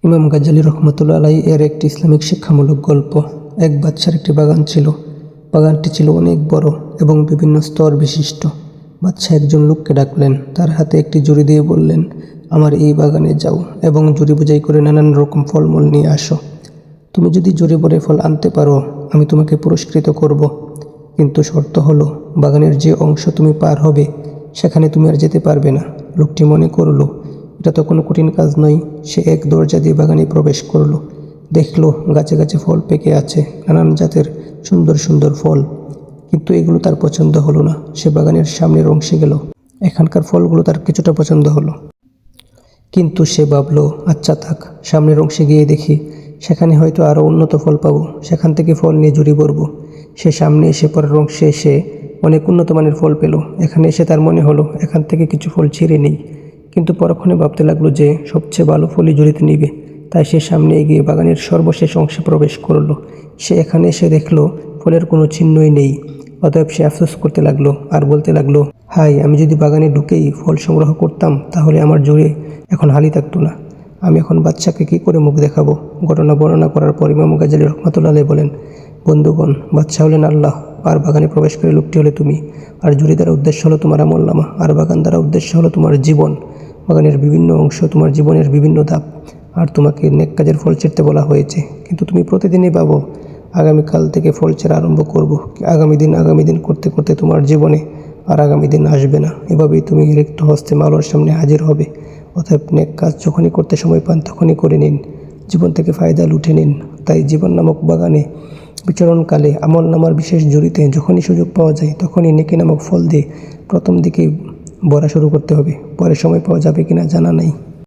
ইমাম গাজ্জালী রহমতুল্লাহ আলাইহি এর একটি ইসলামিক শিক্ষামূলক গল্প। এক বাদশার একটি বাগান ছিল। বাগানটি ছিল অনেক বড় এবং বিভিন্ন স্তর বিশিষ্ট। বাদশাহ একজন লোককে ডাকলেন, তার হাতে একটি ঝুড়ি দিয়ে বললেন, আমার এই বাগানে যাও এবং ঝুড়ি বোঝাই করে নানান রকম ফলমূল নিয়ে আসো। তুমি যদি ঝুড়ি ভরে ফল আনতে পারো, আমি তোমাকে পুরস্কৃত করব। কিন্তু শর্ত হলো, বাগানের যে অংশ তুমি পার হবে সেখানে তুমি আর যেতে পারবে না। লোকটি মনে করলো, এটা তো কোনো কঠিন কাজ নয়। সে এক দরজা দিয়ে বাগানে প্রবেশ করলো। দেখলো গাছে গাছে ফল পেকে আছে, নানান জাতের সুন্দর সুন্দর ফল। কিন্তু এগুলো তার পছন্দ হলো না। সে বাগানের সামনের অংশে গেল। এখানকার ফলগুলো তার কিছুটা পছন্দ হলো, কিন্তু সে ভাবলো, আচ্ছা থাক, সামনের অংশে গিয়ে দেখি, সেখানে হয়তো আরও উন্নত ফল পাবো, সেখান থেকে ফল নিয়ে ঝুড়ি ভরবো। সে সামনে এসে পরের অংশে এসে অনেক উন্নত মানের ফল পেল। এখানে এসে তার মনে হলো এখান থেকে কিছু ফল ছিঁড়ে নেই, কিন্তু পরক্ষণে ভাবতে লাগলো যে সবচেয়ে ভালো ফলই ঝুড়িতে নিবে। তাই সে সামনে এগিয়ে বাগানের সর্বশেষ অংশে প্রবেশ করলো। সে এখানে এসে দেখলো ফলের কোনো চিহ্নই নেই। অতএব সে আফসোস করতে লাগলো আর বলতে লাগলো, হাই, আমি যদি বাগানে ঢুকেই ফল সংগ্রহ করতাম তাহলে আমার ঝুড়ি এখন হালি থাকতো না। আমি এখন বাদশাকে কী করে মুখ দেখাবো? ঘটনা বর্ণনা করার পর ইমাম গাজ্জালী রহমতুল্লাহ আলাইহি বলেন, বন্ধুগণ, বাদশা হলেন আল্লাহ, আর বাগানে প্রবেশ করে লোকটি হলে তুমি। আর ঝুড়ি দ্বারা উদ্দেশ্য হলো তোমার আমলনামা, আর বাগান দ্বারা উদ্দেশ্য হলো তোমার জীবন। বাগানের বিভিন্ন অংশ তোমার জীবনের বিভিন্ন ধাপ, আর তোমাকে নেক কাজের ফল ছিঁড়তে বলা হয়েছে। কিন্তু তুমি প্রতিদিনই ভাবো, আগামীকাল থেকে ফল ছেঁড়া আরম্ভ করব। আগামী দিন করতে করতে তোমার জীবনে আর আগামী দিন আসবে না। এভাবেই তুমি রিক্ত হস্তে মাওলার সামনে হাজির হবে। অতএব নেক কাজ যখনই করতে সময় পান তখনই করে নিন, জীবন থেকে ফায়দা লুটে নিন। তাই জীবন নামক বাগানে বিচরণকালে আমল নামার বিশেষ ঝুড়িতে যখনই সুযোগ পাওয়া যায় তখনই নেকি নামক ফল দিয়ে প্রথম দিকেই ভরা শুরু করতে হবে। পরে সময় পাওয়া যাবে কিনা জানা নাই।